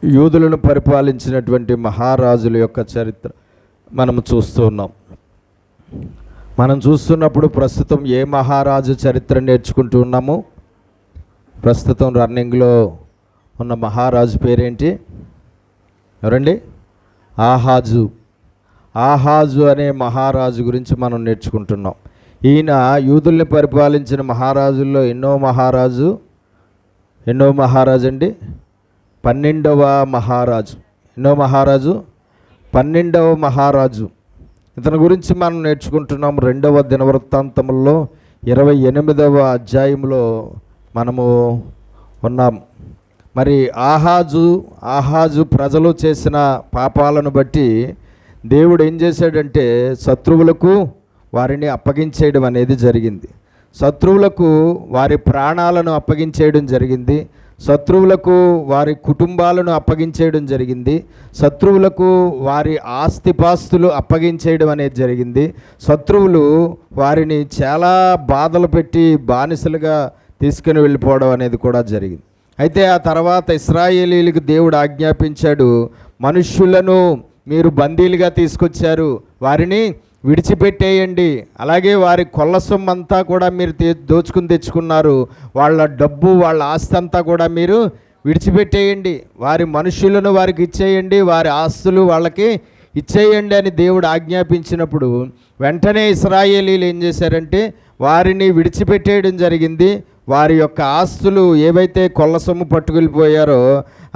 యూదులను పరిపాలించినటువంటి మహారాజుల యొక్క చరిత్ర మనము చూస్తూ ఉన్నాం. మనం చూస్తున్నప్పుడు ప్రస్తుతం ఏ మహారాజు చరిత్ర నేర్చుకుంటూ ఉన్నాము? ప్రస్తుతం రన్నింగ్లో ఉన్న మహారాజు పేరేంటి? ఎవరండి? ఆహాజు. ఆహాజు అనే మహారాజు గురించి మనం నేర్చుకుంటున్నాం. ఈయన యూదుల్ని పరిపాలించిన మహారాజుల్లో ఎన్నో మహారాజు అండి? 12వ మహారాజు. ఎన్నో మహారాజు? 12వ మహారాజు. ఇతని గురించి మనం నేర్చుకుంటున్నాం 2వ దినవృత్తాంతముల్లో 28వ అధ్యాయంలో మనము ఉన్నాం. మరి ఆహాజు ప్రజలు చేసిన పాపాలను బట్టి దేవుడు ఏం చేశాడంటే శత్రువులకు వారిని అప్పగించేయడం అనేది జరిగింది. శత్రువులకు వారి ప్రాణాలను అప్పగించేయడం జరిగింది. శత్రువులకు వారి కుటుంబాలను అప్పగించేయడం జరిగింది. శత్రువులకు వారి ఆస్తిపాస్తులు అప్పగించేయడం అనేది జరిగింది. శత్రువులు వారిని చాలా బాధలు పెట్టి బానిసలుగా తీసుకుని వెళ్ళిపోవడం అనేది కూడా జరిగింది. అయితే ఆ తర్వాత ఇశ్రాయేలీలకు దేవుడు ఆజ్ఞాపించాడు, మనుష్యులను మీరు బందీలుగా తీసుకొచ్చారు, వారిని విడిచిపెట్టేయండి. అలాగే వారి కొల్ల సొమ్మంతా కూడా మీరు దోచుకుని తెచ్చుకున్నారు, వాళ్ళ డబ్బు వాళ్ళ ఆస్తి అంతా కూడా మీరు విడిచిపెట్టేయండి, వారి మనుషులను వారికి ఇచ్చేయండి, వారి ఆస్తులు వాళ్ళకి ఇచ్చేయండి అని దేవుడు ఆజ్ఞాపించినప్పుడు వెంటనే ఇశ్రాయేలీలు ఏం చేశారంటే వారిని విడిచిపెట్టేయడం జరిగింది. వారి యొక్క ఆస్తులు ఏవైతే కొల్ల సొమ్ము పట్టుకెళ్ళిపోయారో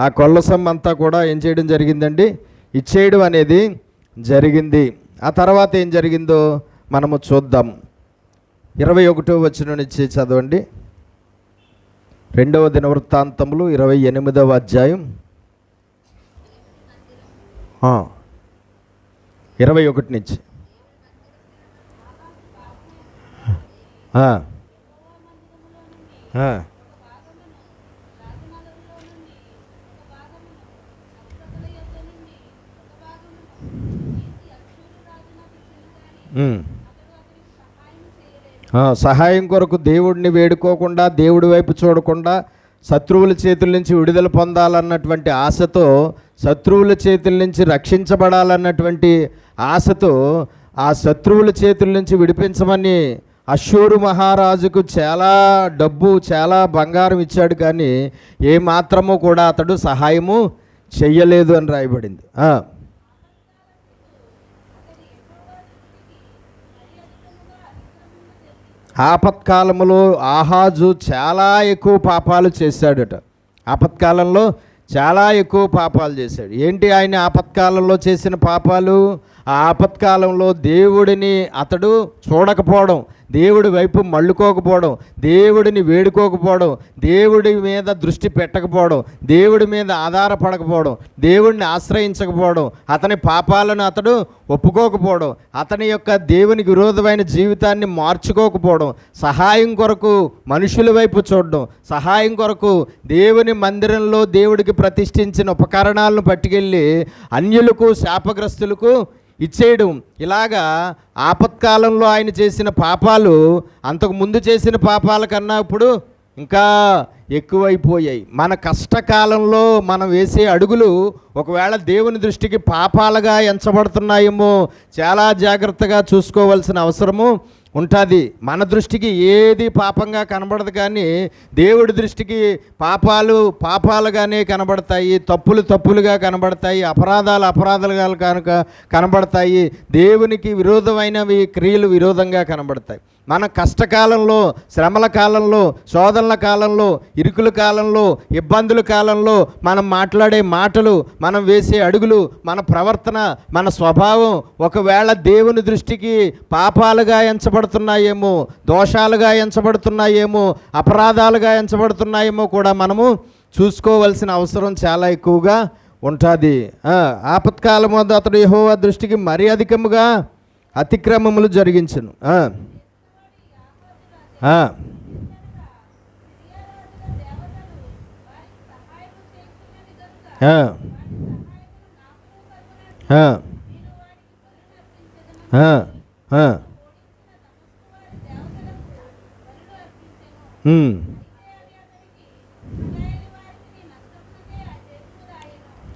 ఆ కొల్ల సొమ్ము అంతా కూడా ఏం చేయడం జరిగిందండి? ఇచ్చేయడం అనేది జరిగింది. ఆ తర్వాత ఏం జరిగిందో మనము చూద్దాం. 21వ వచనం నుంచి చదవండి. 2వ దినవృత్తాంతములు 28వ అధ్యాయం 21 నుంచి. సహాయం కొరకు దేవుడిని వేడుకోకుండా, దేవుడి వైపు చూడకుండా, శత్రువుల చేతుల నుంచి విడుదల పొందాలన్నటువంటి ఆశతో, శత్రువుల చేతుల నుంచి రక్షించబడాలన్నటువంటి ఆశతో ఆ శత్రువుల చేతుల నుంచి విడిపించమని అష్షూరు మహారాజుకు చాలా డబ్బు, చాలా బంగారం ఇచ్చాడు, కానీ ఏమాత్రము కూడా అతడు సహాయము చెయ్యలేదు అని రాయబడింది. ఆపత్కాలంలో ఆహాజు చాలా ఎక్కువ పాపాలు చేశాడట. ఆపత్కాలంలో చాలా ఎక్కువ పాపాలు చేశాడు. ఏంటి ఆయన ఆపత్కాలంలో చేసిన పాపాలు? ఆ ఆపత్కాలంలో దేవుడిని అతడు చూడకపోవడం, దేవుడి వైపు మళ్ళుకోకపోవడం, దేవుడిని వేడుకోకపోవడం, దేవుడి మీద దృష్టి పెట్టకపోవడం, దేవుడి మీద ఆధారపడకపోవడం, దేవుడిని ఆశ్రయించకపోవడం, అతని పాపాలను అతడు ఒప్పుకోకపోవడం, అతని యొక్క దేవునికి విరోధమైన జీవితాన్ని మార్చుకోకపోవడం, సహాయం కొరకు మనుషుల వైపు చూడడం, సహాయం కొరకు దేవుని మందిరంలో దేవుడికి ప్రతిష్ఠించిన ఉపకరణాలను పట్టుకెళ్ళి అన్యులకు, శాపగ్రస్తులకు ఇచ్చేయడం. ఇలాగా ఆపత్కాలంలో ఆయన చేసిన పాపాలు అంతకు ముందు చేసిన పాపాల కన్నా ఇప్పుడు ఇంకా ఎక్కువైపోయాయి. మన కష్టకాలంలో మనం వేసే అడుగులు ఒకవేళ దేవుని దృష్టికి పాపాలుగా ఎంచబడుతున్నాయేమో చాలా జాగ్రత్తగా చూసుకోవాల్సిన అవసరము ఉంటుంది. మన దృష్టికి ఏది పాపంగా కనబడదు, కానీ దేవుడి దృష్టికి పాపాలు పాపాలుగానే కనబడతాయి, తప్పులు తప్పులుగా కనబడతాయి, అపరాధాలు అపరాధాలుగా కనబడతాయి, దేవునికి విరోధమైనవి క్రియలు విరోధంగా కనబడతాయి. మన కష్టకాలంలో, శ్రమల కాలంలో, శోధనల కాలంలో, ఇరుకుల కాలంలో, ఇబ్బందుల కాలంలో మనం మాట్లాడే మాటలు, మనం వేసే అడుగులు, మన ప్రవర్తన, మన స్వభావం ఒకవేళ దేవుని దృష్టికి పాపాలుగా ఎంచబడుతున్నాయేమో, దోషాలుగా ఎంచబడుతున్నాయేమో, అపరాధాలుగా ఎంచబడుతున్నాయేమో కూడా మనము చూసుకోవాల్సిన అవసరం చాలా ఎక్కువగా ఉంటుంది. ఆపత్కాలం వద్ద అతడు యెహోవా దృష్టికి మరీ అధికముగా అతిక్రమములు జరిగించును.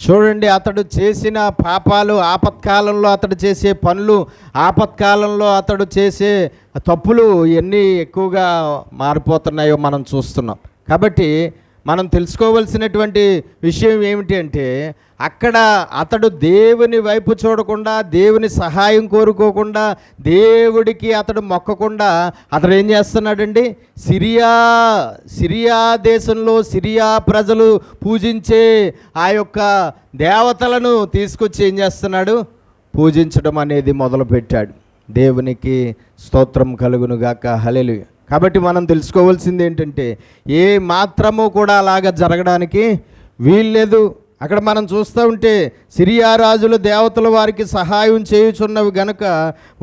చూడండి, అతడు చేసిన పాపాలు, ఆపత్కాలంలో అతడు చేసే పనులు, ఆపత్కాలంలో అతడు చేసే తప్పులు ఎన్ని ఎక్కువగా మారిపోతున్నాయో మనం చూస్తున్నాం. కాబట్టి మనం తెలుసుకోవలసినటువంటి విషయం ఏమిటి అంటే, అక్కడ అతడు దేవుని వైపు చూడకుండా, దేవుని సహాయం కోరుకోకుండా, దేవుడికి అతడు మొక్కకుండా అతడు ఏం చేస్తున్నాడండి? సిరియా దేశంలో సిరియా ప్రజలు పూజించే ఆ యొక్క దేవతలను తీసుకొచ్చి ఏం చేస్తున్నాడు? పూజించడం అనేది మొదలుపెట్టాడు. దేవునికి స్తోత్రం కలుగునుగాక. హల్లెలూయా. కాబట్టి మనం తెలుసుకోవాల్సింది ఏంటంటే, ఏ మాత్రము కూడా అలాగ జరగడానికి వీల్లేదు. అక్కడ మనం చూస్తూ ఉంటే, సిరియా రాజులు దేవతలు వారికి సహాయం చేయుచున్నవి గనుక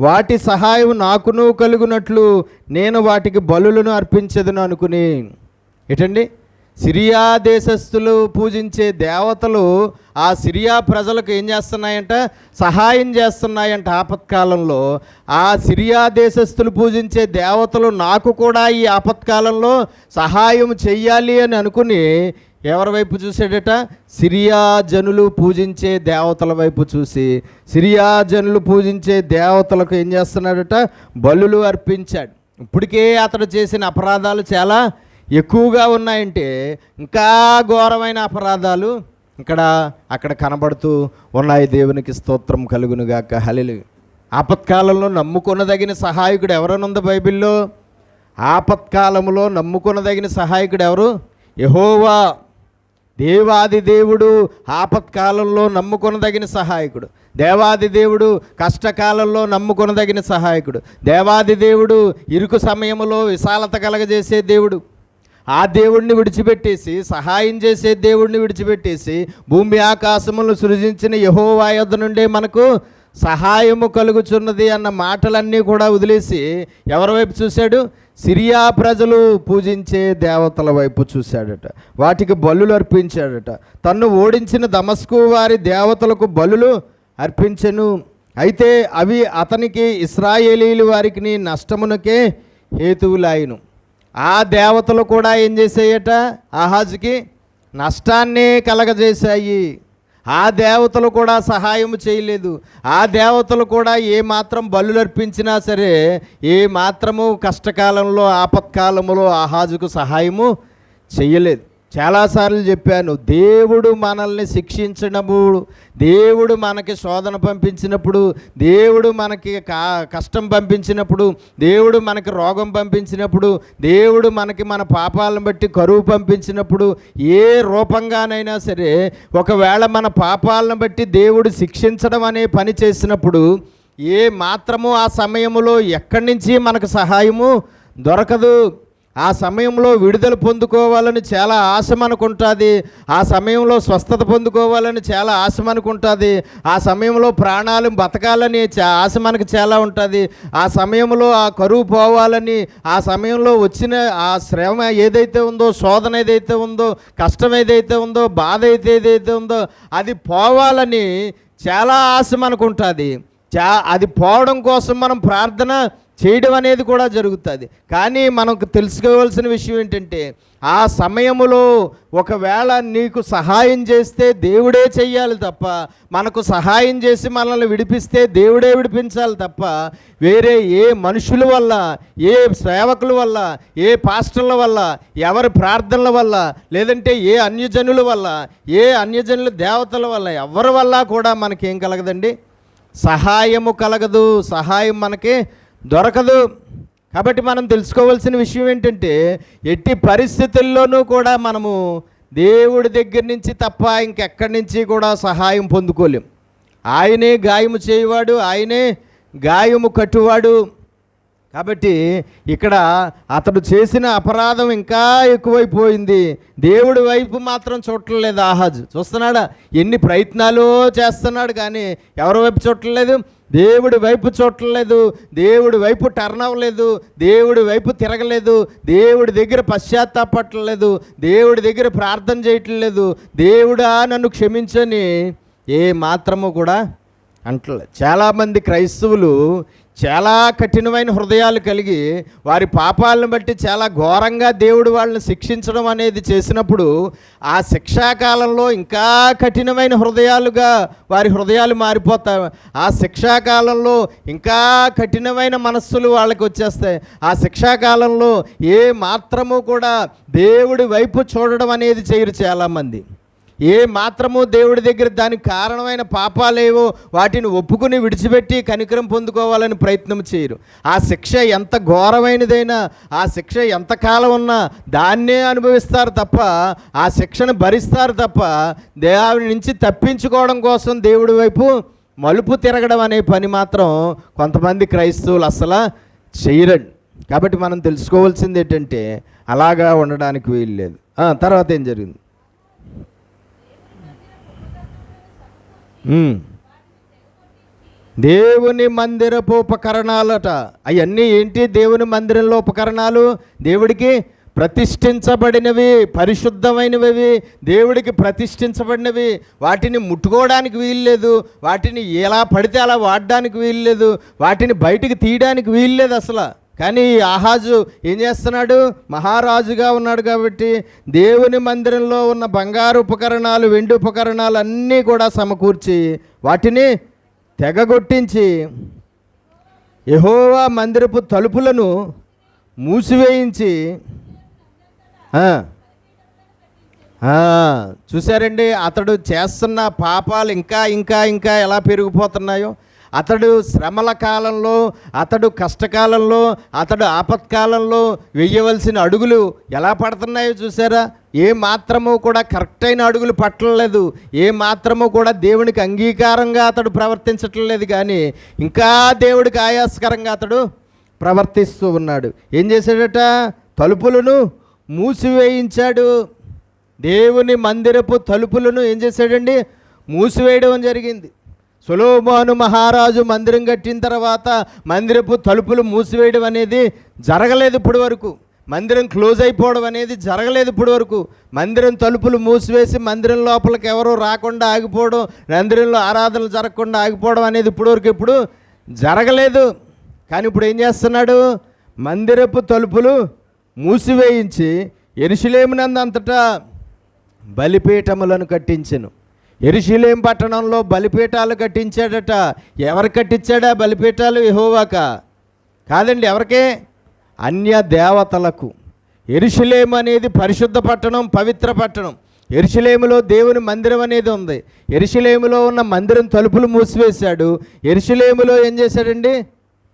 వాటి సహాయం నాకును కలుగునట్లు నేను వాటికి బలులను అర్పించదును అనుకుని. ఏంటండి? సిరియా దేశస్థులు పూజించే దేవతలు ఆ సిరియా ప్రజలకు ఏం చేస్తున్నాయంట? సహాయం చేస్తున్నాయంట ఆపత్కాలంలో. ఆ సిరియా దేశస్థులు పూజించే దేవతలు నాకు కూడా ఈ ఆపత్కాలంలో సహాయం చెయ్యాలి అని అనుకుని ఎవరి వైపు చూసాడట? సిరియా జనులు పూజించే దేవతల వైపు చూసి, సిరియా జనులు పూజించే దేవతలకు ఏం చేస్తున్నాడట? బలులు అర్పించాడు. ఇప్పటికే అతడు చేసిన అపరాధాలు చాలా ఎక్కువగా ఉన్నాయంటే, ఇంకా ఘోరమైన అపరాధాలు అక్కడ కనబడుతూ ఉన్నాయి. దేవునికి స్తోత్రం కలుగునుగాక. హల్లెలూయా. ఆపత్కాలంలో నమ్ముకొనదగిన సహాయకుడు ఎవరనుంది బైబిల్లో? ఆపత్కాలంలో నమ్ముకొనదగిన సహాయకుడు ఎవరు? యెహోవా. దేవాది దేవుడు ఆపత్కాలంలో నమ్ముకొనదగిన సహాయకుడు. దేవాది దేవుడు కష్టకాలంలో నమ్ముకొనదగిన సహాయకుడు. దేవాది దేవుడు ఇరుకు సమయంలో విశాలత కలగజేసే దేవుడు. ఆ దేవుడిని విడిచిపెట్టేసి, సహాయం చేసే దేవుడిని విడిచిపెట్టేసి, భూమి ఆకాశములను సృజించిన యెహోవా యొద్ద నుండే మనకు సహాయము కలుగుచున్నది అన్న మాటలన్నీ కూడా వదిలేసి ఎవరి వైపు చూశాడు? సిరియా ప్రజలు పూజించే దేవతల వైపు చూశాడట. వాటికి బలులు అర్పించాడట. తన్ను ఓడించిన దమస్కు వారి దేవతలకు బలులు అర్పించెను. అయితే అవి అతనికి ఇశ్రాయేలీలు వారికి నష్టమునకే హేతువులాయను. ఆ దేవతలు కూడా ఏం చేసాయట? ఆహాజుకి నష్టాన్నే కలగజేశాయి. ఆ దేవతలు కూడా సహాయం చేయలేదు. ఆ దేవతలు కూడా ఏ మాత్రం బలులు అర్పించినా సరే, ఏ మాత్రము కష్టకాలంలో, ఆపత్కాలంలో ఆహాజుకు సహాయము చేయలేదు. చాలాసార్లు చెప్పాను, దేవుడు మనల్ని శిక్షించినప్పుడు, దేవుడు మనకి శోధన పంపించినప్పుడు, దేవుడు మనకి కష్టం పంపించినప్పుడు, దేవుడు మనకి రోగం పంపించినప్పుడు, దేవుడు మనకి మన పాపాలను బట్టి కరువు పంపించినప్పుడు, ఏ రూపంగానైనా సరే ఒకవేళ మన పాపాలను బట్టి దేవుడు శిక్షించడం అనే పని చేసినప్పుడు ఏ మాత్రము ఆ సమయంలో ఎక్కడి నుంచి మనకు సహాయము దొరకదు. ఆ సమయంలో విడుదల పొందుకోవాలని చాలా ఆశ మనకుంటుంది. ఆ సమయంలో స్వస్థత పొందుకోవాలని చాలా ఆశ మనకుంటుంది. ఆ సమయంలో ప్రాణాలు బతకాలని ఆశ మనకు చాలా ఉంటుంది. ఆ సమయంలో ఆ కరువు పోవాలని, ఆ సమయంలో వచ్చిన ఆ శ్రమ ఏదైతే ఉందో, శోధన ఏదైతే ఉందో, కష్టం ఏదైతే ఉందో, బాధ ఏదైతే ఉందో అది పోవాలని చాలా ఆశ మనకుంటుంది. అది పోవడం కోసం మనం ప్రార్థన చేయడం అనేది కూడా జరుగుతుంది. కానీ మనకు తెలుసుకోవాల్సిన విషయం ఏంటంటే, ఆ సమయములో ఒకవేళ నీకు సహాయం చేస్తే దేవుడే చెయ్యాలి తప్ప, మనకు సహాయం చేసి మనల్ని విడిపిస్తే దేవుడే విడిపించాలి తప్ప, వేరే ఏ మనుషుల వల్ల, ఏ సేవకుల వల్ల, ఏ పాస్టర్ల వల్ల, ఎవరి ప్రార్థనల వల్ల, లేదంటే ఏ అన్యజనుల వల్ల, ఏ అన్యజనుల దేవతల వల్ల, ఎవరి వల్ల కూడా మనకేం కలగదండి? సహాయము కలగదు. సహాయం మనకి దొరకదు. కాబట్టి మనం తెలుసుకోవాల్సిన విషయం ఏంటంటే, ఎట్టి పరిస్థితుల్లోనూ కూడా మనము దేవుడి దగ్గర నుంచి తప్ప ఇంకెక్కడి నుంచి కూడా సహాయం పొందుకోలేం. ఆయనే గాయము చేయవాడు, ఆయనే గాయము కట్టువాడు. కాబట్టి ఇక్కడ అతడు చేసిన అపరాధం ఇంకా ఎక్కువైపోయింది. దేవుడి వైపు మాత్రం చూడలేదు ఆహాజు. చూస్తున్నాడా? ఎన్ని ప్రయత్నాలు చేస్తున్నాడు కానీ ఎవరి వైపు చూడలేదు? దేవుడి వైపు చూడలేదు. దేవుడి వైపు టర్న్ అవ్వలేదు. దేవుడి వైపు తిరగలేదు. దేవుడి దగ్గర పశ్చాత్తాపడలేదు. దేవుడి దగ్గర ప్రార్థన చేయట్లేదు. దేవుడా నన్ను క్షమించని ఏ మాత్రము కూడా అంటలే. చాలామంది క్రైస్తవులు చాలా కఠినమైన హృదయాలు కలిగి వారి పాపాలను బట్టి చాలా ఘోరంగా దేవుడు వాళ్ళని శిక్షించడం అనేది చేసినప్పుడు ఆ శిక్షాకాలంలో ఇంకా కఠినమైన హృదయాలుగా వారి హృదయాలు మారిపోతాయి. ఆ శిక్షాకాలంలో ఇంకా కఠినమైన మనస్సులు వాళ్ళకి వచ్చేస్తాయి. ఆ శిక్షాకాలంలో ఏ మాత్రము కూడా దేవుడి వైపు చూడడం అనేది చేయరు చాలామంది. ఏ మాత్రము దేవుడి దగ్గర దానికి కారణమైన పాపాలేవో వాటిని ఒప్పుకుని విడిచిపెట్టి కనికరం పొందుకోవాలని ప్రయత్నం చేయరు. ఆ శిక్ష ఎంత ఘోరమైనదైనా, ఆ శిక్ష ఎంతకాలం ఉన్నా దాన్నే అనుభవిస్తారు తప్ప, ఆ శిక్షను భరిస్తారు తప్ప దేవుడి నుంచి తప్పించుకోవడం కోసం దేవుడి వైపు మలుపు తిరగడం అనే పని మాత్రం కొంతమంది క్రైస్తవులు అసలు చేయరండి. కాబట్టి మనం తెలుసుకోవాల్సింది ఏంటంటే అలాగా ఉండడానికి వీలు లేదు. తర్వాత ఏం జరిగింది? దేవుని మందిరపు ఉపకరణాలట. అవన్నీ ఏంటి? దేవుని మందిరంలో ఉపకరణాలు దేవుడికి ప్రతిష్ఠించబడినవి, పరిశుద్ధమైనవి, దేవుడికి ప్రతిష్ఠించబడినవి. వాటిని ముట్టుకోవడానికి వీల్లేదు, వాటిని ఎలా పడితే అలా వాడడానికి వీల్లేదు, వాటిని బయటికి తీయడానికి వీల్లేదు అసలు. కానీ ఆహాజు ఏం చేస్తున్నాడు? మహారాజుగా ఉన్నాడు కాబట్టి దేవుని మందిరంలో ఉన్న బంగారు ఉపకరణాలు, వెండి ఉపకరణాలు అన్నీ కూడా సమకూర్చి వాటిని తెగగొట్టించి యెహోవా మందిరపు తలుపులను మూసివేయించి చూశారండి, అతడు చేస్తున్న పాపాలు ఇంకా ఇంకా ఇంకా ఎలా పెరిగిపోతున్నాయో. అతడు శ్రమల కాలంలో, అతడు కష్టకాలంలో, అతడు ఆపత్కాలంలో వేయవలసిన అడుగులు ఎలా పడుతున్నాయో చూసారా? ఏ మాత్రము కూడా కరెక్ట్ అయిన అడుగులు పట్టలేదు, ఏ మాత్రము కూడా దేవునికి అంగీకారంగా అతడు ప్రవర్తించట్లేదు. కానీ ఇంకా దేవుడికి ఆయాసకరంగా అతడు ప్రవర్తిస్తూ ఉన్నాడు. ఏం చేశాడట? తలుపులను మూసివేయించాడు. దేవుని మందిరపు తలుపులను ఏం చేశాడండి? మూసివేయడం జరిగింది. సొలొమోను మహారాజు మందిరం కట్టిన తర్వాత మందిరపు తలుపులు మూసివేయడం అనేది జరగలేదు ఇప్పటి వరకు. మందిరం క్లోజ్ అయిపోవడం అనేది జరగలేదు ఇప్పటి వరకు. మందిరం తలుపులు మూసివేసి మందిరం లోపలికి ఎవరో రాకుండా ఆగిపోవడం, మందిరంలో ఆరాధనలు జరగకుండా ఆగిపోవడం అనేది ఇప్పటివరకు ఎప్పుడు జరగలేదు. కానీ ఇప్పుడు ఏం చేస్తున్నాడు? మందిరపు తలుపులు మూసివేయించి యెరూషలేమునందు అంతటా బలిపీఠములను కట్టించెను. యెరూషలేము పట్టణంలో బలిపీఠాలు కట్టించాడట. ఎవరు కట్టించాడా బలిపీఠాలు? యెహోవాకా? కాదండి. ఎవరికే? అన్య దేవతలకు. యెరూషలేము అనేది పరిశుద్ధ పట్టణం, పవిత్ర పట్టణం. యెరూషలేములో దేవుని మందిరం అనేది ఉంది. యెరూషలేములో ఉన్న మందిరం తలుపులు మూసివేశాడు. యెరూషలేములో ఏం చేశాడండి?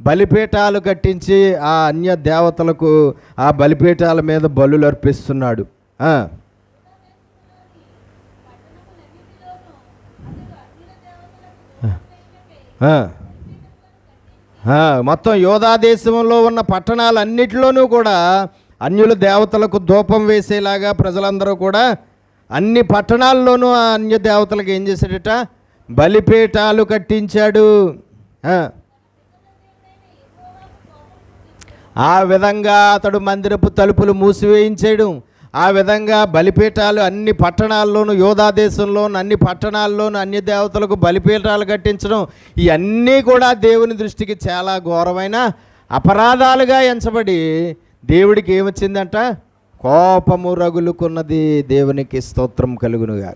బలిపీఠాలు కట్టించి ఆ అన్య దేవతలకు ఆ బలిపీఠాల మీద బలులు అర్పిస్తున్నాడు. మొత్తం యోధా దేశంలో ఉన్న పట్టణాలన్నిటిలోనూ కూడా అన్యుల దేవతలకు ధూపం వేసేలాగా ప్రజలందరూ కూడా అన్ని పట్టణాల్లోనూ ఆ అన్య దేవతలకు ఏం చేశాడట? బలిపీఠాలు కట్టించాడు. ఆ విధంగా అతడు మందిరపు తలుపులు మూసివేయించాడు. ఆ విధంగా బలిపీఠాలు అన్ని పట్టణాల్లోనూ, యోధా దేశంలోను అన్ని పట్టణాల్లోనూ అన్య దేవతలకు బలిపీఠాలు కట్టించడం, ఇవన్నీ కూడా దేవుని దృష్టికి చాలా ఘోరమైన అపరాధాలుగా ఎంచబడి దేవుడికి ఏమొచ్చిందంట? కోపము రగులుకున్నది. దేవునికి స్తోత్రం కలుగునుగా.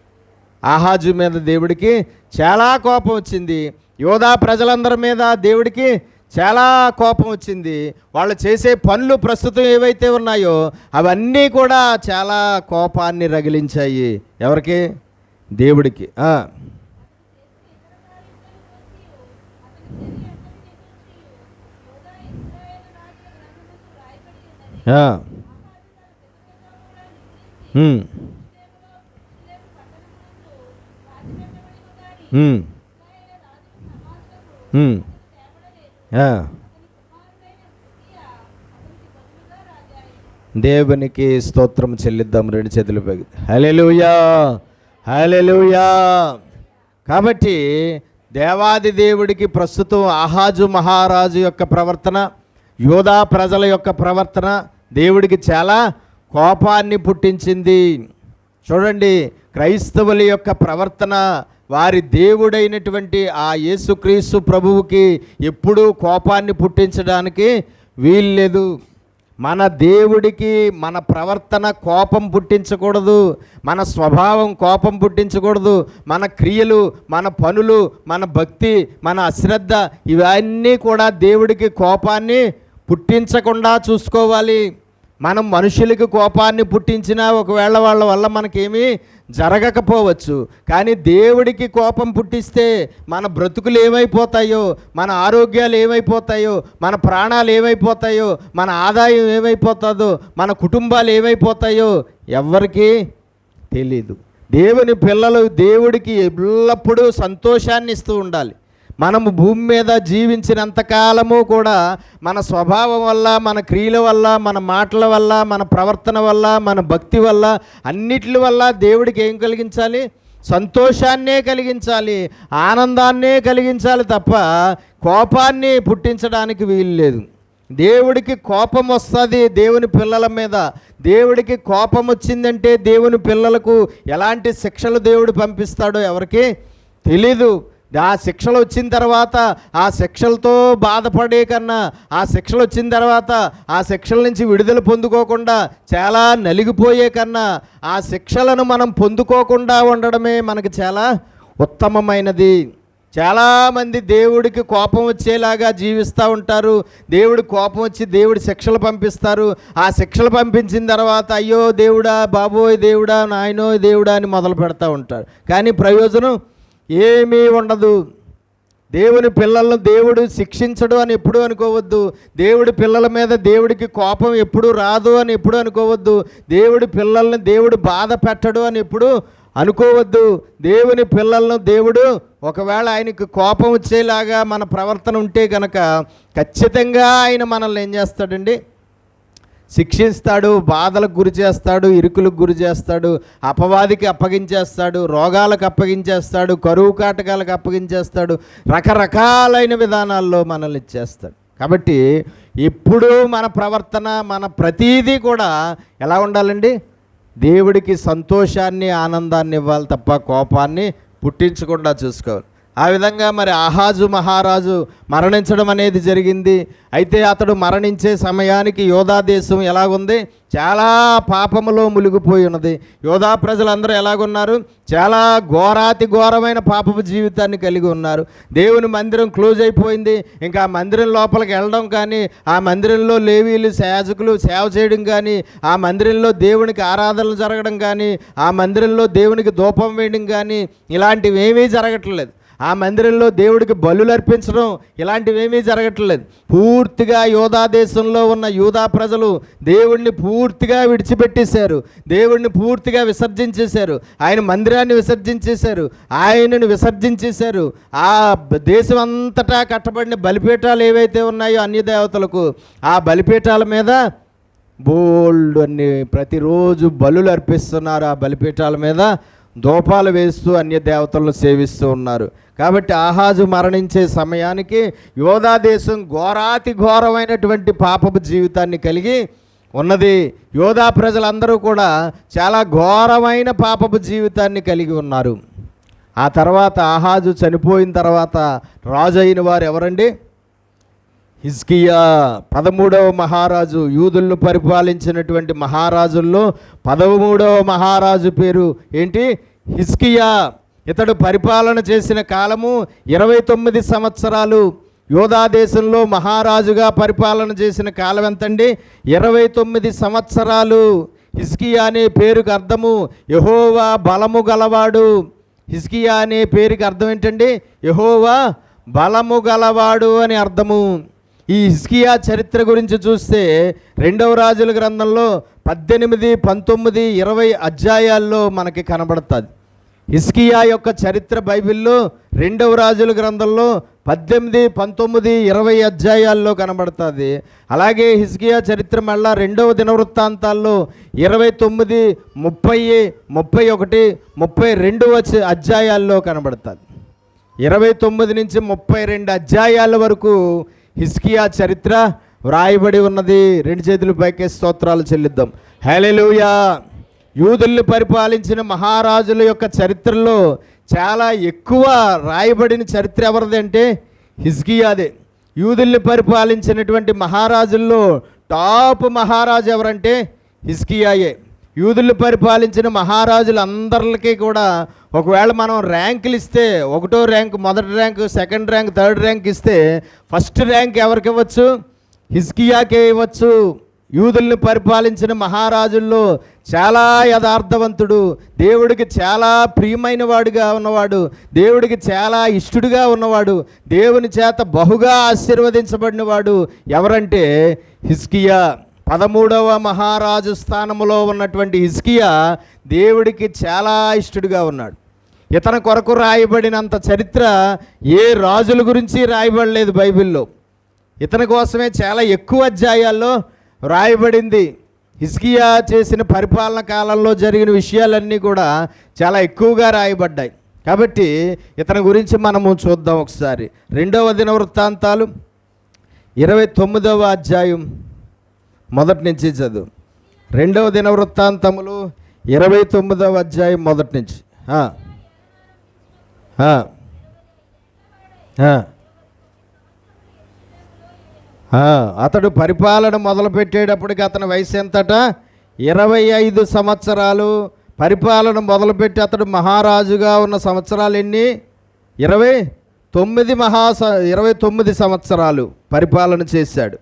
ఆహాజు మీద దేవుడికి చాలా కోపం వచ్చింది. యోధా ప్రజలందరి మీద దేవుడికి చాలా కోపం వచ్చింది. వాళ్ళు చేసే పనులు ప్రస్తుతం ఏవైతే ఉన్నాయో అవన్నీ కూడా చాలా కోపాన్ని రగిలించాయి. ఎవరికి? దేవుడికి. దేవునికి స్తోత్రం చెల్లిద్దాం. రెండు చేతులు పైకి. హల్లెలూయా, హల్లెలూయా. కాబట్టి దేవాది దేవుడికి ప్రస్తుతం ఆహాజు మహారాజు యొక్క ప్రవర్తన, యోధా ప్రజల యొక్క ప్రవర్తన దేవుడికి చాలా కోపాన్ని పుట్టించింది. చూడండి, క్రైస్తవుల యొక్క ప్రవర్తన వారి దేవుడైనటువంటి ఆ యేసుక్రీస్తు ప్రభువుకి ఎప్పుడూ కోపాన్ని పుట్టించడానికి వీల్లేదు. మన దేవుడికి మన ప్రవర్తన కోపం పుట్టించకూడదు, మన స్వభావం కోపం పుట్టించకూడదు. మన క్రియలు, మన పనులు, మన భక్తి, మన అశ్రద్ధ ఇవన్నీ కూడా దేవుడికి కోపాన్ని పుట్టించకుండా చూసుకోవాలి. మనం మనుషులకి కోపాన్ని పుట్టించినా ఒకవేళ వాళ్ళ వల్ల మనకేమీ జరగకపోవచ్చు, కానీ దేవుడికి కోపం పుట్టిస్తే మన బ్రతుకులు ఏమైపోతాయో, మన ఆరోగ్యాలు ఏమైపోతాయో, మన ప్రాణాలు ఏమైపోతాయో, మన ఆదాయం ఏమైపోతుందో, మన కుటుంబాలు ఏమైపోతాయో ఎవ్వరికీ తెలీదు. దేవుని పిల్లలు దేవుడికి ఎల్లప్పుడూ సంతోషాన్ని ఇస్తూ ఉండాలి. మనము భూమి మీద జీవించినంతకాలము కూడా మన స్వభావం వల్ల, మన క్రియల వల్ల, మన మాటల వల్ల, మన ప్రవర్తన వల్ల, మన భక్తి వల్ల, అన్నిటి వల్ల దేవుడికి ఏం కలిగించాలి? సంతోషాన్నే కలిగించాలి, ఆనందాన్నే కలిగించాలి తప్ప కోపాన్ని పుట్టించడానికి వీలు లేదు. దేవుడికి కోపం వస్తుంది దేవుని పిల్లల మీద. దేవుడికి కోపం వచ్చిందంటే దేవుని పిల్లలకు ఎలాంటి శిక్షలు దేవుడు పంపిస్తాడో ఎవరికి తెలీదు. ఆ శిక్షలు వచ్చిన తర్వాత ఆ శిక్షలతో బాధపడే కన్నా, ఆ శిక్షలు వచ్చిన తర్వాత ఆ శిక్షల నుంచి విడుదల పొందుకోకుండా చాలా నలిగిపోయే కన్నా, ఆ శిక్షలను మనం పొందుకోకుండా ఉండడమే మనకి చాలా ఉత్తమమైనది. చాలామంది దేవుడికి కోపం వచ్చేలాగా జీవిస్తూ ఉంటారు. దేవుడికి కోపం వచ్చి దేవుడి శిక్షలు పంపిస్తారు. ఆ శిక్షలు పంపించిన తర్వాత అయ్యో దేవుడా, బాబోయ్ దేవుడా, నాయనో దేవుడా అని మొదలు పెడతా ఉంటారు. కానీ ప్రయోజనం ఏమీ ఉండదు. దేవుని పిల్లలను దేవుడు శిక్షించడు అని ఎప్పుడూ అనుకోవద్దు. దేవుడి పిల్లల మీద దేవుడికి కోపం ఎప్పుడు రాదు అని ఎప్పుడు అనుకోవద్దు. దేవుడి పిల్లల్ని దేవుడు బాధ పెట్టడు అని ఎప్పుడు అనుకోవద్దు. దేవుని పిల్లలను దేవుడు ఒకవేళ ఆయనకు కోపం వచ్చేలాగా మన ప్రవర్తన ఉంటే కనుక ఖచ్చితంగా ఆయన మనల్ని ఏం చేస్తాడండి? శిక్షిస్తాడు, బాధలకు గురి చేస్తాడు, ఇరుకులకు గురి చేస్తాడు, అపవాదికి అప్పగించేస్తాడు, రోగాలకు అప్పగించేస్తాడు, కరువు కాటకాలకు అప్పగించేస్తాడు, రకరకాలైన విధానాల్లో మనల్ని ఇచ్చేస్తాడు. కాబట్టి ఎప్పుడూ మన ప్రవర్తన, మన ప్రతీదీ కూడా ఎలా ఉండాలండి? దేవుడికి సంతోషాన్ని, ఆనందాన్ని ఇవ్వాలి తప్ప కోపాన్ని పుట్టించకుండా చూసుకోవాలి. ఆ విధంగా మరి ఆహాజు మహారాజు మరణించడం అనేది జరిగింది. అయితే అతడు మరణించే సమయానికి యోధా దేశం ఎలాగుంది? చాలా పాపములో మునిగిపోయి ఉన్నది. యోధా ప్రజలందరూ ఎలాగున్నారు? చాలా ఘోరాతి ఘోరమైన పాపపు జీవితాన్ని కలిగి ఉన్నారు. దేవుని మందిరం క్లోజ్ అయిపోయింది. ఇంకా ఆ మందిరం లోపలికి వెళ్ళడం కానీ, ఆ మందిరంలో లేవీలు యాజకులు సేవ చేయడం కానీ, ఆ మందిరంలో దేవునికి ఆరాధనలు జరగడం కానీ, ఆ మందిరంలో దేవునికి ధూపం వేయడం కానీ ఇలాంటివి ఏమీ జరగట్లేదు. ఆ మందిరంలో దేవుడికి బలులు అర్పించడం ఇలాంటివేమీ జరగట్లేదు. పూర్తిగా యోధా దేశంలో ఉన్న యూదా ప్రజలు దేవుడిని పూర్తిగా విడిచిపెట్టేశారు. దేవుడిని పూర్తిగా విసర్జించేశారు. ఆయన మందిరాన్ని విసర్జించేశారు, ఆయనను విసర్జించేశారు. ఆ దేశం అంతటా కట్టబడిన బలిపీఠాలు ఏవైతే ఉన్నాయో అన్య దేవతలకు, ఆ బలిపీఠాల మీద బోల్డ్ అన్ని ప్రతిరోజు బలులు అర్పిస్తున్నారు. ఆ బలిపీఠాల మీద ధూపాలు వేస్తూ అన్య దేవతలను సేవిస్తూ ఉన్నారు. కాబట్టి ఆహాజు మరణించే సమయానికి యోధా దేశం ఘోరాతి ఘోరమైనటువంటి పాపపు జీవితాన్ని కలిగి ఉన్నది. యోధా ప్రజలందరూ కూడా చాలా ఘోరమైన పాపపు జీవితాన్ని కలిగి ఉన్నారు. ఆ తర్వాత ఆహాజు చనిపోయిన తర్వాత రాజు అయిన వారు ఎవరండి? హిజ్కియా 13వ మహారాజు. యూదులను పరిపాలించినటువంటి మహారాజుల్లో 13వ మహారాజు పేరు ఏంటి? హిజ్కియా. ఇతడు పరిపాలన చేసిన కాలము 29 సంవత్సరాలు. యోధా దేశంలో మహారాజుగా పరిపాలన చేసిన కాలం ఎంతండి? 29 సంవత్సరాలు. హిజ్కియా అనే పేరుకి అర్థము యెహోవా బలము గలవాడు. హిజ్కియా అనే పేరుకి అర్థం ఏంటండి? యెహోవా బలము గలవాడు అని అర్థము. ఈ హిజ్కియా చరిత్ర గురించి చూస్తే 2వ రాజుల గ్రంథంలో 18, 19, 20 అధ్యాయాల్లో మనకి కనబడుతుంది. హిజ్కియా యొక్క చరిత్ర బైబిల్లో 2వ రాజుల గ్రంథంలో 18, 19, 20 అధ్యాయాల్లో కనబడుతుంది. అలాగే హిజ్కియా చరిత్ర మళ్ళా 2వ దినవృత్తాంతాల్లో 29, 30, 31, 32 అధ్యాయాల్లో కనబడుతుంది. 29 నుంచి 32 అధ్యాయాల వరకు హిజ్కియా చరిత్ర వ్రాయబడి ఉన్నది. 2 చేతులు పైకే స్తోత్రాలు చెల్లిద్దాం. హల్లెలూయా. యూదుల్ని పరిపాలించిన మహారాజుల యొక్క చరిత్రలో చాలా ఎక్కువ రాయబడిన చరిత్ర ఎవరిది అంటే హిజ్కియాదే. యూదుల్ని పరిపాలించినటువంటి మహారాజుల్లో టాప్ మహారాజు ఎవరంటే హిజ్కియాయే. యూదుల్ని పరిపాలించిన మహారాజులందరికీ కూడా ఒకవేళ మనం ర్యాంకులు ఇస్తే, ఒకటో ర్యాంక్, మొదటి rank, second rank, third rank ఇస్తే ఫస్ట్ ర్యాంక్ ఎవరికి ఇవ్వచ్చు? హిజ్కియాకే ఇవ్వచ్చు. యూదుల్ని పరిపాలించిన మహారాజుల్లో చాలా యథార్థవంతుడు, దేవుడికి చాలా ప్రియమైన వాడుగా ఉన్నవాడు, దేవుడికి చాలా ఇష్టడుగా ఉన్నవాడు, దేవుని చేత బహుగా ఆశీర్వదించబడినవాడు ఎవరంటే హిజ్కియా. 13వ మహారాజు స్థానంలో ఉన్నటువంటి హిజ్కియా దేవుడికి చాలా ఇష్టడుగా ఉన్నాడు. ఇతని కొరకు రాయబడినంత చరిత్ర ఏ రాజుల గురించి రాయబడలేదు బైబిల్లో. ఇతని కోసమే చాలా ఎక్కువ అధ్యాయాల్లో రాయబడింది. హిజ్కియా చేసిన పరిపాలన కాలంలో జరిగిన విషయాలన్నీ కూడా చాలా ఎక్కువగా రాయబడ్డాయి. కాబట్టి ఇతని గురించి మనము చూద్దాం ఒకసారి. 2వ దినవృత్తాంతాలు 29వ అధ్యాయం మొదటి నుంచి చదువు. 2వ దినవృత్తాంతములు 29వ అధ్యాయం మొదటి నుంచి. అతడు పరిపాలన మొదలుపెట్టేటప్పటికి అతని వయసు ఎంతట? 25 సంవత్సరాలు. పరిపాలన మొదలుపెట్టి అతడు మహారాజుగా ఉన్న సంవత్సరాలు ఎన్ని? 29 సంవత్సరాలు పరిపాలన చేశాడు.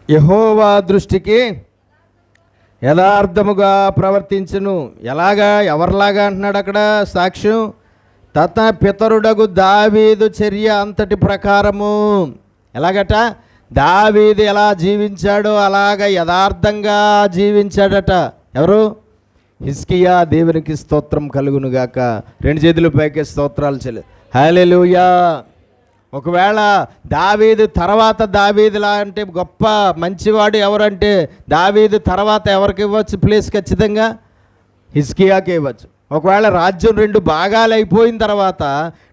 యెహోవా దృష్టికి యథార్థముగా ప్రవర్తించును. ఎలాగా? ఎవరిలాగా అంటున్నాడు అక్కడ సాక్ష్యం? తత పితరుడగు దావీదు చర్య అంతటి ప్రకారము. ఎలాగట? దావీదు ఎలా జీవించాడో అలాగ యథార్థంగా జీవించాడట. ఎవరు? హిజ్కియా. దేవునికి స్తోత్రం కలుగునుగాక. 2 చేతుల పైకి స్తోత్రాలు చెల్లి. హల్లెలూయా. ఒకవేళ దావీదు తర్వాత దావీదులా అంటే గొప్ప మంచివాడు ఎవరంటే దావీదు తర్వాత ఎవరికి ఇవ్వచ్చు ప్లేస్? ఖచ్చితంగా హిజ్కియాకి ఇవ్వచ్చు. ఒకవేళ రాజ్యం 2 భాగాలు అయిపోయిన తర్వాత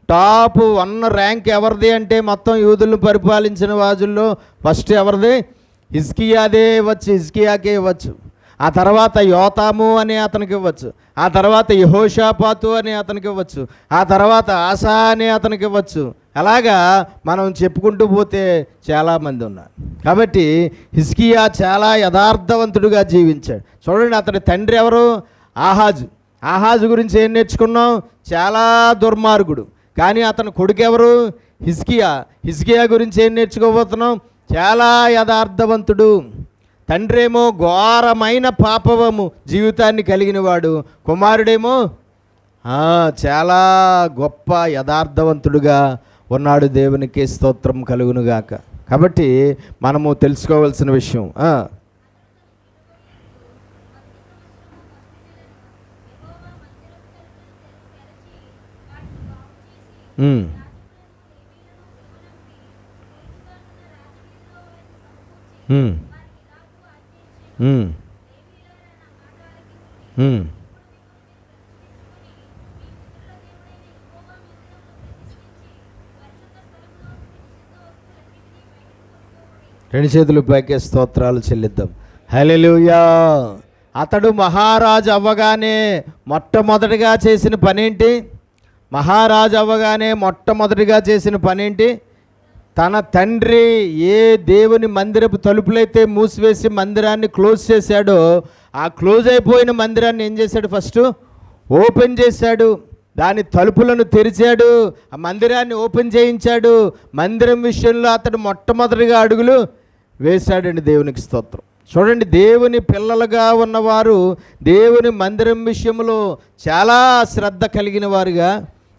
టాప్ 1 ర్యాంక్ ఎవరిది అంటే మొత్తం యూదులను పరిపాలించిన రాజుల్లో ఫస్ట్ ఎవరిది? హిజ్కియాదే ఇవ్వచ్చు, హిజ్కియాకే ఇవ్వచ్చు. ఆ తర్వాత యోతాము అని అతనికి ఇవ్వచ్చు, ఆ తర్వాత యెహోషాపాతు అని అతనికి ఇవ్వచ్చు, ఆ తర్వాత ఆసా అని అతనికి ఇవ్వచ్చు. అలాగా మనం చెప్పుకుంటూ పోతే చాలామంది ఉన్నారు. కాబట్టి హిజ్కియా చాలా యథార్థవంతుడుగా జీవించాడు. చూడండి, అతని తండ్రి ఎవరు? ఆహాజు. ఆహాజు గురించి ఏం నేర్చుకున్నాం? చాలా దుర్మార్గుడు. కానీ అతని కొడుకు ఎవరు? హిజ్కియా. హిజ్కియా గురించి ఏం నేర్చుకోబోతున్నాం? చాలా యథార్థవంతుడు. తండ్రేమో ఘోరమైన పాపము జీవితాన్ని కలిగినవాడు, కుమారుడేమో చాలా గొప్ప యథార్థవంతుడుగా ఉన్నాడు. దేవునికి స్తోత్రం కలుగునుగాక. కాబట్టి మనము తెలుసుకోవాల్సిన విషయం రెండు చేతులు పైకే స్తోత్రాలు చెల్లిద్దాం. హల్లెలూయా. అతడు మహారాజు అవ్వగానే మొట్టమొదటిగా చేసిన పనేంటి? మహారాజు అవ్వగానే మొట్టమొదటిగా చేసిన పనేంటి? తన తండ్రి ఏ దేవుని మందిరపు తలుపులైతే మూసివేసి మందిరాన్ని క్లోజ్ చేశాడో ఆ క్లోజ్ అయిపోయిన మందిరాన్ని ఏం చేశాడు? ఫస్ట్ ఓపెన్ చేశాడు. దాని తలుపులను తెరిచాడు, ఆ మందిరాన్ని ఓపెన్ చేయించాడు. మందిరం విషయంలో అతడు మొట్టమొదటిగా అడుగులు వేశాడండి. దేవునికి స్తోత్రం. చూడండి, దేవుని పిల్లలుగా ఉన్నవారు దేవుని మందిరం విషయంలో చాలా శ్రద్ధ కలిగిన వారుగా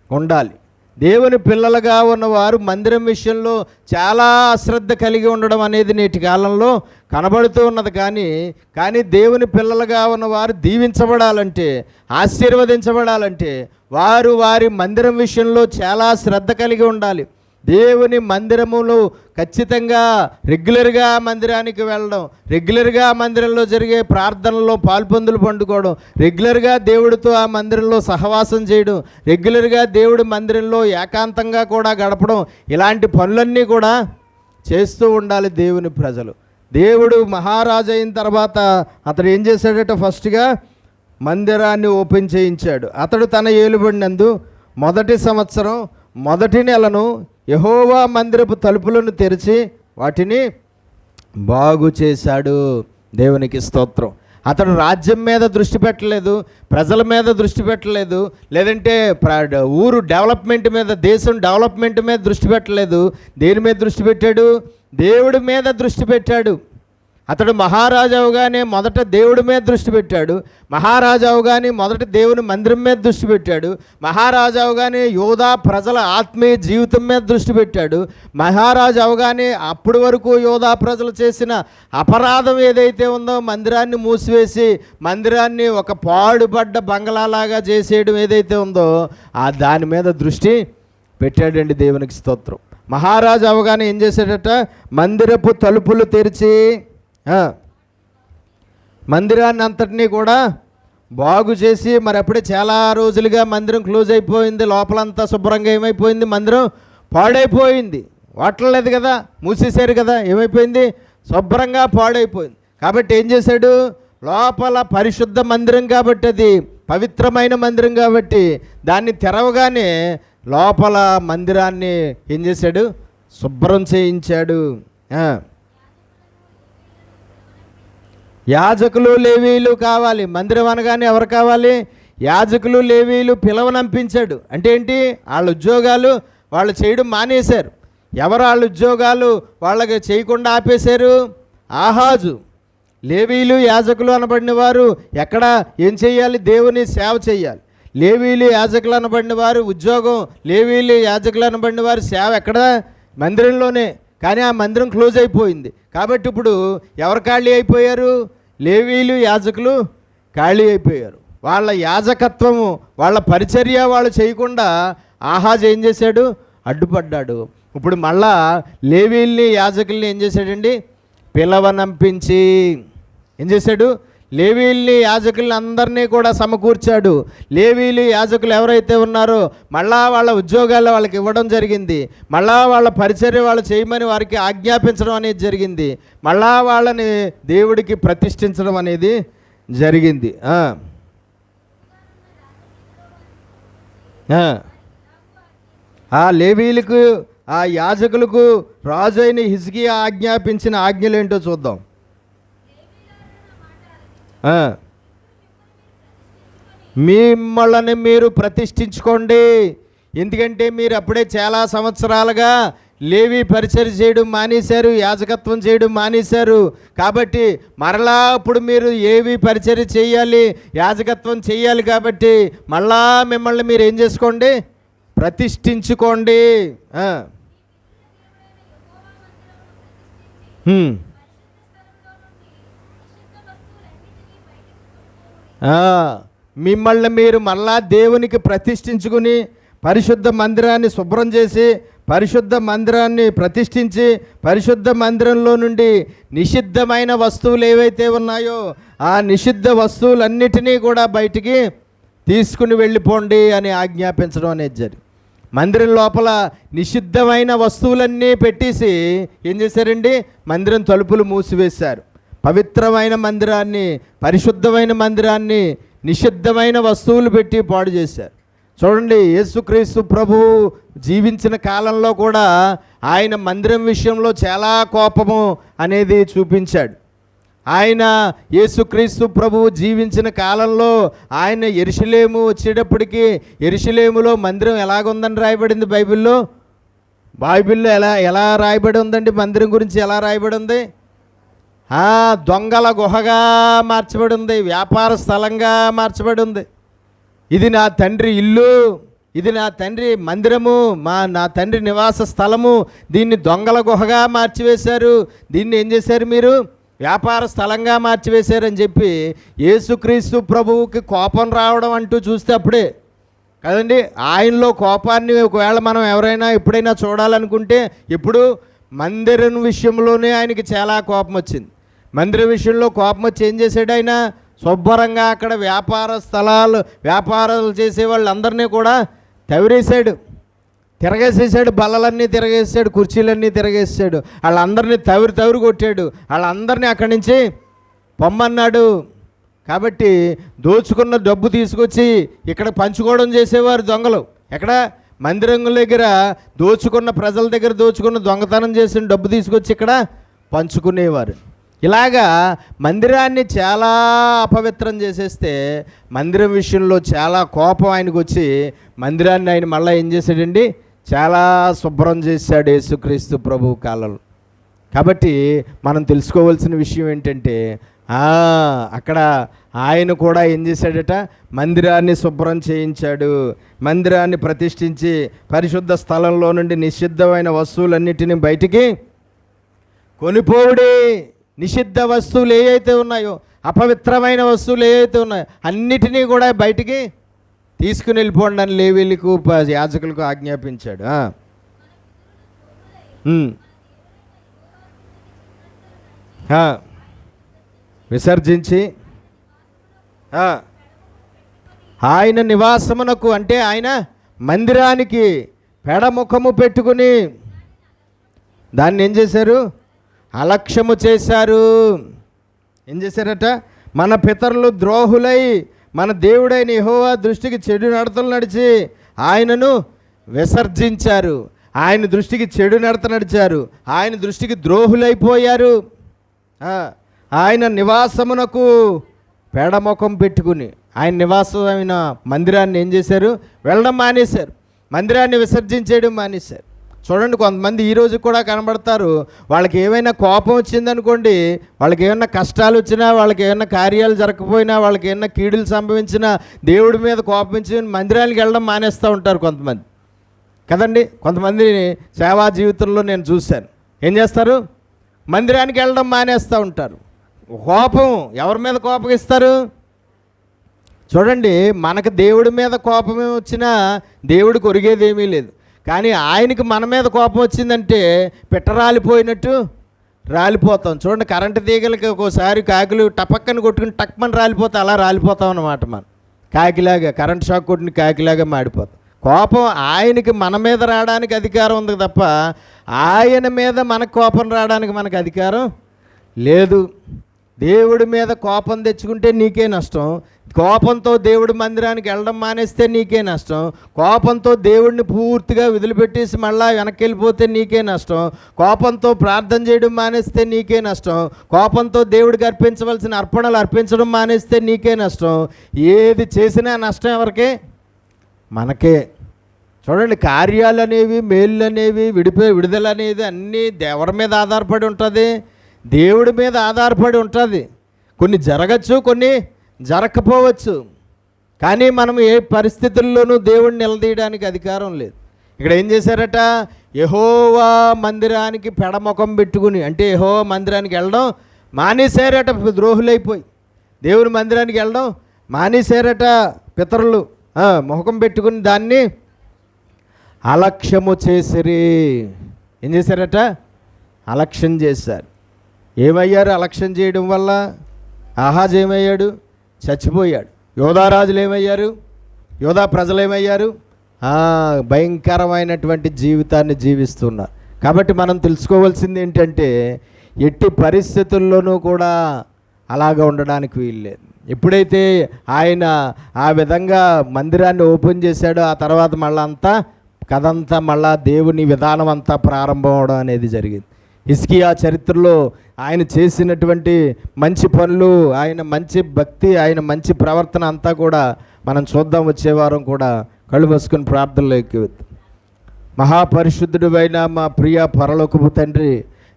ఉండాలి. దేవుని పిల్లలుగా ఉన్నవారు మందిరం విషయంలో చాలా అశ్రద్ధ కలిగి ఉండడం అనేది నేటి కాలంలో కనబడుతూ ఉన్నది. కానీ దేవుని పిల్లలుగా ఉన్నవారు దీవించబడాలంటే, ఆశీర్వదించబడాలంటే వారు వారి మందిరం విషయంలో చాలా శ్రద్ధ కలిగి ఉండాలి. దేవుని మందిరములో ఖచ్చితంగా రెగ్యులర్గా మందిరానికి వెళ్ళడం, రెగ్యులర్గా మందిరంలో జరిగే ప్రార్థనలో పాల్పొందులు పండుకోవడం, రెగ్యులర్గా దేవుడితో ఆ మందిరంలో సహవాసం చేయడం, రెగ్యులర్గా దేవుడి మందిరంలో ఏకాంతంగా కూడా గడపడం, ఇలాంటి పనులన్నీ కూడా చేస్తూ ఉండాలి దేవుని ప్రజలు. దేవుడు మహారాజు అయిన తర్వాత అతడు ఏం చేశాడట? ఫస్ట్గా మందిరాన్ని ఓపెన్ చేయించాడు. అతడు తన ఏలుబడినందు మొదటి సంవత్సరం మొదటి నెలను యెహోవా మందిరపు తలుపులను తెరిచి వాటిని బాగు చేశాడు. దేవునికి స్తోత్రం. అతడు రాజ్యం మీద దృష్టి పెట్టలేదు, ప్రజల మీద దృష్టి పెట్టలేదు, లేదంటే ఊరు డెవలప్మెంట్ మీద, దేశం డెవలప్మెంట్ మీద దృష్టి పెట్టలేదు. దేని మీద దృష్టి పెట్టాడు? దేవుడి మీద దృష్టి పెట్టాడు. అతడు మహారాజు అవగానే మొదట దేవుడి మీద దృష్టి పెట్టాడు. మహారాజు అవగానే మొదట దేవుని మందిరం మీద దృష్టి పెట్టాడు. మహారాజు అవగానే యోధా ప్రజల ఆత్మీయ జీవితం మీద దృష్టి పెట్టాడు. మహారాజు అవగానే అప్పటి వరకు యోధా ప్రజలు చేసిన అపరాధం ఏదైతే ఉందో, మందిరాన్ని మూసివేసి మందిరాన్ని ఒక పాడుబడ్డ బంగళాలాగా చేసేయడం ఏదైతే ఉందో, దాని మీద దృష్టి పెట్టాడండి. దేవునికి స్తోత్రం. మహారాజు అవగానే ఏం చేశాడట? మందిరపు తలుపులు తెరిచి మందిరాన్ని అంతటినీ కూడా బాగు చేసి, మరి అప్పుడే చాలా రోజులుగా మందిరం క్లోజ్ అయిపోయింది, లోపలంతా శుభ్రంగా ఏమైపోయింది? మందిరం పాడైపోయింది. వాటలేదు కదా, మూసేశారు కదా, ఏమైపోయింది? శుభ్రంగా పాడైపోయింది. కాబట్టి ఏం చేశాడు? లోపల పరిశుద్ధ మందిరం కాబట్టి, అది పవిత్రమైన మందిరం కాబట్టి, దాన్ని తెరవగానే లోపల మందిరాన్ని ఏం చేశాడు? శుభ్రం చేయించాడు. యాజకులు లేవీలు కావాలి. మందిరం అనగానే ఎవరు కావాలి? యాజకులు లేవీలు పిలవనంపించాడు. అంటే ఏంటి? వాళ్ళ ఉద్యోగాలు వాళ్ళు చేయడం మానేశారు. ఎవరు వాళ్ళ ఉద్యోగాలు వాళ్ళకి చేయకుండా ఆపేశారు? ఆహాజు. లేవీలు యాజకులు అనబడిన వారు ఎక్కడ ఏం చేయాలి? దేవుని సేవ చేయాలి. లేవీలు యాజకులు అనబడిన వారు ఉద్యోగం, లేవీలు యాజకులు అనబడిన వారి సేవ ఎక్కడ? మందిరంలోనే. కానీ ఆ మందిరం క్లోజ్ అయిపోయింది. కాబట్టి ఇప్పుడు ఎవరు ఖాళీ అయిపోయారు? లేవీలు యాజకులు ఖాళీ అయిపోయారు. వాళ్ళ యాజకత్వము, వాళ్ళ పరిచర్య వాళ్ళు చేయకుండా ఆహాజ్ ఏం చేశాడు? అడ్డుపడ్డాడు. ఇప్పుడు మళ్ళా లేవీల్ని యాజకుల్ని ఏం చేశాడండి? పిలవనంపించి ఏం చేశాడు? లేవీల్ని యాజకుల్ని అందరినీ కూడా సమకూర్చాడు. లేవీలు యాజకులు ఎవరైతే ఉన్నారో మళ్ళా వాళ్ళ ఉద్యోగాలు వాళ్ళకి ఇవ్వడం జరిగింది. మళ్ళా వాళ్ళ పరిచర్య వాళ్ళు చేయమని వారికి ఆజ్ఞాపించడం అనేది జరిగింది. మళ్ళా వాళ్ళని దేవుడికి ప్రతిష్ఠించడం అనేది జరిగింది. ఆ లేవీలకు, ఆ యాజకులకు రాజు అయిన హిజ్కియా ఆజ్ఞాపించిన ఆజ్ఞలేంటో చూద్దాం. మిమ్మల్ని మీరు ప్రతిష్ఠించుకోండి. ఎందుకంటే మీరు అప్పుడే చాలా సంవత్సరాలుగా లేవీ పరిచర్య చేయడం మానేశారు, యాజకత్వం చేయడం మానేశారు. కాబట్టి మరలా ఇప్పుడు మీరు ఏవి పరిచర్య చేయాలి, యాజకత్వం చేయాలి. కాబట్టి మళ్ళా మిమ్మల్ని మీరు ఏం చేసుకోండి? ప్రతిష్ఠించుకోండి. మిమ్మల్ని మీరు మళ్ళా దేవునికి ప్రతిష్ఠించుకుని పరిశుద్ధ మందిరాన్ని శుభ్రం చేసి, పరిశుద్ధ మందిరాన్ని ప్రతిష్ఠించి, పరిశుద్ధ మందిరంలో నుండి నిషిద్ధమైన వస్తువులు ఏవైతే ఉన్నాయో ఆ నిషిద్ధ వస్తువులన్నిటినీ కూడా బయటికి తీసుకుని వెళ్ళిపోండి అని ఆజ్ఞాపించడం అనేది జరిగింది. మందిరం లోపల నిషిద్ధమైన వస్తువులన్నీ పెట్టేసి ఏం చేశారండి? మందిరం తలుపులు మూసివేశారు. పవిత్రమైన మందిరాన్ని, పరిశుద్ధమైన మందిరాన్ని నిషిద్ధమైన వస్తువులు పెట్టి పాడు చేశారు. చూడండి, యేసుక్రీస్తు ప్రభువు జీవించిన కాలంలో కూడా ఆయన మందిరం విషయంలో చాలా కోపము అనేది చూపించాడు. ఆయన యేసుక్రీస్తు ప్రభువు జీవించిన కాలంలో ఆయన యెరూషలేము వచ్చేటప్పటికి, యెరూషలేములో మందిరం ఎలాగుందని రాయబడింది బైబిల్లో? ఎలా రాయబడి ఉందండి? మందిరం గురించి ఎలా రాయబడి ఉంది? దొంగల గుహగా మార్చబడి ఉంది, వ్యాపార స్థలంగా మార్చబడి ఉంది. ఇది నా తండ్రి ఇల్లు, ఇది నా తండ్రి మందిరము, నా తండ్రి నివాస స్థలము, దీన్ని దొంగల గుహగా మార్చివేశారు, దీన్ని ఏం చేశారు మీరు? వ్యాపార స్థలంగా మార్చివేశారని చెప్పి యేసుక్రీస్తు ప్రభువుకి కోపం రావడం అంటూ చూస్తే అప్పుడే కదండి. ఆయనలో కోపాన్ని ఒకవేళ మనం ఎవరైనా ఎప్పుడైనా చూడాలనుకుంటే ఇప్పుడు మందిరం విషయంలోనే ఆయనకి చాలా కోపం వచ్చింది. మందిరం విషయంలో కోపం వచ్చి ఏం చేశాడు? ఆయన శుభ్రంగా అక్కడ వ్యాపారాలు చేసే వాళ్ళందరినీ కూడా తవిరేశాడు. తిరగేసేసాడు, బల్లలన్నీ తిరగేసాడు, కుర్చీలన్నీ తిరగేసాడు, వాళ్ళందరినీ తవిరి కొట్టాడు, వాళ్ళందరినీ అక్కడి నుంచి పొమ్మన్నాడు. కాబట్టి దోచుకున్న డబ్బు తీసుకొచ్చి ఇక్కడ పంచుకోవడం చేసేవారు దొంగలు. ఎక్కడ? మందిరం దగ్గర దోచుకున్న ప్రజల దగ్గర దోచుకున్న దొంగతనం చేసిన డబ్బు తీసుకొచ్చి ఇక్కడ పంచుకునేవారు. ఇలాగా మందిరాన్ని చాలా అపవిత్రం చేసేస్తే మందిరం విషయంలో చాలా కోపం ఆయనకు వచ్చి మందిరాన్ని ఆయన మళ్ళీ ఏం చేశాడండి? చాలా శుభ్రం చేశాడు యేసుక్రీస్తు ప్రభు కాలంలో. కాబట్టి మనం తెలుసుకోవాల్సిన విషయం ఏంటంటే అక్కడ ఆయన కూడా ఏం చేశాడట? మందిరాన్ని శుభ్రం చేయించాడు, మందిరాన్ని ప్రతిష్ఠించి పరిశుద్ధ స్థలంలో నుండి నిషిద్ధమైన వస్తువులన్నిటినీ బయటికి కొనిపోవుడి. నిషిద్ధ వస్తువులు ఏవైతే ఉన్నాయో, అపవిత్రమైన వస్తువులు ఏవైతే ఉన్నాయో అన్నిటినీ కూడా బయటికి తీసుకుని వెళ్ళిపోండి అని లేవీయులకు యాజకులకు ఆజ్ఞాపించాడు. విసర్జించి ఆయన నివాసమునకు, అంటే ఆయన మందిరానికి పెడముఖము పెట్టుకుని దాన్ని ఏం చేశారు? అలక్ష్యము చేశారు. ఏం చేశారట? మన పితరులు ద్రోహులై మన దేవుడైన యెహోవా దృష్టికి చెడు నడతలు నడిచి ఆయనను విసర్జించారు. ఆయన దృష్టికి చెడు నడత నడిచారు, ఆయన దృష్టికి ద్రోహులైపోయారు. ఆయన నివాసమునకు పేడముఖం పెట్టుకుని ఆయన నివాసమైన మందిరాన్ని ఏం చేశారు? వెళ్ళడం మానేశారు, మందిరాన్ని విసర్జించేయడం మానేశారు. చూడండి, కొంతమంది ఈరోజు కూడా కనబడతారు. వాళ్ళకి ఏమైనా కోపం వచ్చిందనుకోండి, వాళ్ళకి ఏమైనా కష్టాలు వచ్చినా, వాళ్ళకి ఏమైనా కార్యాలు జరగకపోయినా, వాళ్ళకి ఏమైనా కీడులు సంభవించినా దేవుడి మీద కోపించి మందిరానికి వెళ్ళడం మానేస్తూ ఉంటారు కొంతమంది కదండి. కొంతమందిని సేవా జీవితంలో నేను చూశాను. ఏం చేస్తారు? మందిరానికి వెళ్ళడం మానేస్తూ ఉంటారు. కోపం ఎవరి మీద కోపగిస్తారు? చూడండి, మనకు దేవుడి మీద కోపమే వచ్చినా దేవుడికి ఒరిగేదేమీ లేదు. కానీ ఆయనకి మన మీద కోపం వచ్చిందంటే పిట్ట రాలిపోయినట్టు రాలిపోతాం. చూడండి, కరెంటు తీగలకి ఒక్కోసారి కాకులు టపక్కని కొట్టుకుని టక్మని రాలిపోతే అలా రాలిపోతాం అన్నమాట. మనం కాకిలాగా, కరెంట్ షాక్ కొట్టిన కాకిలాగా మాడిపోతాం. కోపం ఆయనకి మన మీద రావడానికి అధికారం ఉంది తప్ప ఆయన మీద మనకు కోపం రావడానికి మనకు అధికారం లేదు. దేవుడి మీద కోపం తెచ్చుకుంటే నీకే నష్టం, కోపంతో దేవుడి మందిరానికి వెళ్ళడం మానేస్తే నీకే నష్టం, కోపంతో దేవుడిని పూర్తిగా వదిలిపెట్టేసి మళ్ళా వెనక్కి వెళ్ళిపోతే నీకే నష్టం, కోపంతో ప్రార్థన చేయడం మానేస్తే నీకే నష్టం, కోపంతో దేవుడికి అర్పించవలసిన అర్పణలు అర్పించడం మానేస్తే నీకే నష్టం. ఏది చేసినా నష్టం ఎవరికే? మనకే. చూడండి, కార్యాలు అనేవి, మేళ్ళు అనేవి, విడుదల అనేది అన్నీ ఎవరి మీద ఆధారపడి ఉంటుంది? దేవుడి మీద ఆధారపడి ఉంటుంది. కొన్ని జరగచ్చు, కొన్ని జరగకపోవచ్చు. కానీ మనం ఏ పరిస్థితుల్లోనూ దేవుడిని నిలదీయడానికి అధికారం లేదు. ఇక్కడ ఏం చేశారట? యెహోవా మందిరానికి పెడముఖం పెట్టుకుని, అంటే యెహోవా మందిరానికి వెళ్ళడం మానేశారట. ద్రోహులైపోయి దేవుని మందిరానికి వెళ్ళడం మానేశారట పితరులు. ముఖం పెట్టుకుని దాన్ని అలక్ష్యము చేసిరి. ఏం చేశారట? అలక్ష్యం చేశారు. ఏమయ్యారు అలక్ష్యం చేయడం వల్ల? ఆహాజ్ ఏమయ్యాడు? చచ్చిపోయాడు. యోధారాజులు ఏమయ్యారు? యోధా ప్రజలు ఏమయ్యారు? భయంకరమైనటువంటి జీవితాన్ని జీవిస్తున్నారు. కాబట్టి మనం తెలుసుకోవాల్సింది ఏంటంటే ఎట్టి పరిస్థితుల్లోనూ కూడా అలాగా ఉండడానికి వీల్లేదు. ఎప్పుడైతే ఆయన ఆ విధంగా మందిరాన్ని ఓపెన్ చేశాడో ఆ తర్వాత మళ్ళీ కథంతా మళ్ళా దేవుని విధానం అంతా ప్రారంభం అవడం అనేది జరిగింది. హిజ్కియా చరిత్రలో ఆయన చేసినటువంటి మంచి పనులు, ఆయన మంచి భక్తి, ఆయన మంచి ప్రవర్తన అంతా కూడా మనం చూద్దాం. వచ్చేవారం కూడా కళ్ళు మూసుకొని ప్రార్థనలో ఎక్కివద్దు. మహాపరిశుద్ధుడు అయిన మా ప్రియ పరలోకపు తండ్రి,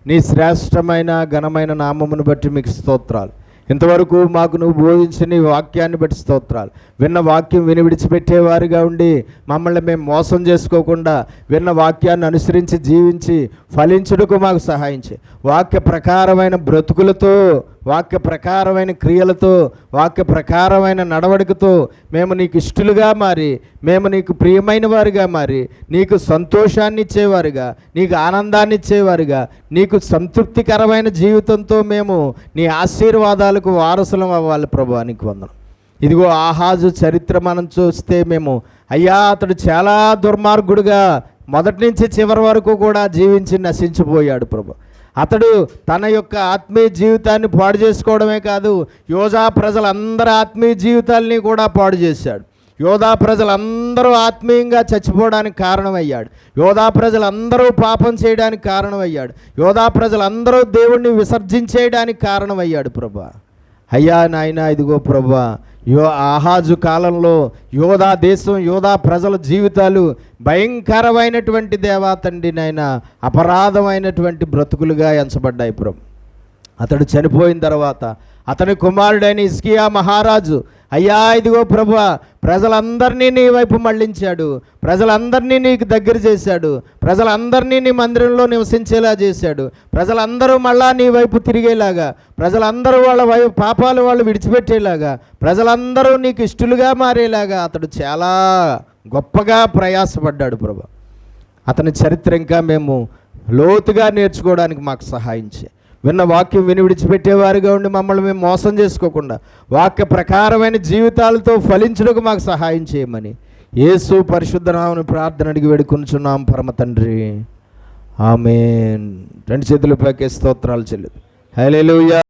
నీ శ్రేష్టమైన ఘనమైన నామమును బట్టి మీకు స్తోత్రాలు. ఇంతవరకు మాకు నువ్వు బోధించిన నీ వాక్యాన్ని బట్టి స్తోత్రాలు. విన్న వాక్యం విని విడిచిపెట్టేవారుగా ఉండి మమ్మల్ని మేము మోసం చేసుకోకుండా విన్న వాక్యాన్ని అనుసరించి జీవించి ఫలించుటకు మాకు సహాయం చేయి. వాక్య ప్రకారమైన బ్రతుకులతో, వాక్య ప్రకారమైన క్రియలతో, వాక్య ప్రకారమైన నడవడికతో మేము నీకు ఇష్టలుగా మారి, మేము నీకు ప్రియమైన వారుగా మారి, నీకు సంతోషాన్ని ఇచ్చేవారుగా, నీకు ఆనందాన్ని ఇచ్చేవారుగా, నీకు సంతృప్తికరమైన జీవితంతో మేము నీ ఆశీర్వాదాలకు వారసులం అవ్వాలి ప్రభువా. నీకు వందనం. ఇదిగో ఆహాజు చరిత్ర మనం చూస్తే మేము, అయ్యా అతడు చాలా దుర్మార్గుడుగా మొదటి నుంచి చివరి వరకు కూడా జీవించి నశించిపోయాడు ప్రభు. అతడు తన యొక్క ఆత్మీయ జీవితాన్ని పాడు చేసుకోవడమే కాదు, యోధా ప్రజలందరి ఆత్మీయ జీవితాల్ని కూడా పాడు చేశాడు. యోధా ప్రజలందరూ ఆత్మీయంగా చచ్చిపోవడానికి కారణమయ్యాడు. యోధా ప్రజలందరూ పాపం చేయడానికి కారణమయ్యాడు. యోధా ప్రజలందరూ దేవుణ్ణి విసర్జించేయడానికి కారణమయ్యాడు ప్రభా. అయ్యా నాయన, ఇదిగో ప్రభా, ఆహాజు కాలంలో యోధా దేశం, యోధా ప్రజల జీవితాలు భయంకరమైనటువంటి దేవా తండ్రి నాయన అపరాధమైనటువంటి బ్రతుకులుగా ఎంచబడ్డాయి ప్రభు. అతడు చనిపోయిన తర్వాత అతని కుమారుడైన హిజ్కియా మహారాజు, అయ్యా ఇదిగో ప్రభువా, ప్రజలందరినీ నీ వైపు మళ్ళించాడు, ప్రజలందరినీ నీకు దగ్గర చేశాడు, ప్రజలందరినీ నీ మందిరంలో నివసించేలా చేశాడు, ప్రజలందరూ మళ్ళా నీ వైపు తిరిగేలాగా, ప్రజలందరూ వాళ్ళ వైపు పాపాలు వాళ్ళు విడిచిపెట్టేలాగా, ప్రజలందరూ నీకు ఇష్టలుగా మారేలాగా అతడు చాలా గొప్పగా ప్రయాసపడ్డాడు ప్రభు. అతని చరిత్ర ఇంకా మేము లోతుగా నేర్చుకోవడానికి మాకు సహాయం చేయి. విన్న వాక్యం విని విడిచిపెట్టేవారుగా ఉండి మమ్మల్ని మేము మోసం చేసుకోకుండా వాక్య ప్రకారమైన జీవితాలతో ఫలించుటకు మాకు సహాయం చేయమని యేసు పరిశుద్ధ నామమున ప్రార్థన అడిగి వేడుకొనుచున్నాం పరమ తండ్రి, ఆమేన్. రెండు చేతుల పైకి స్తోత్రాలు చెల్లి. హల్లెలూయా.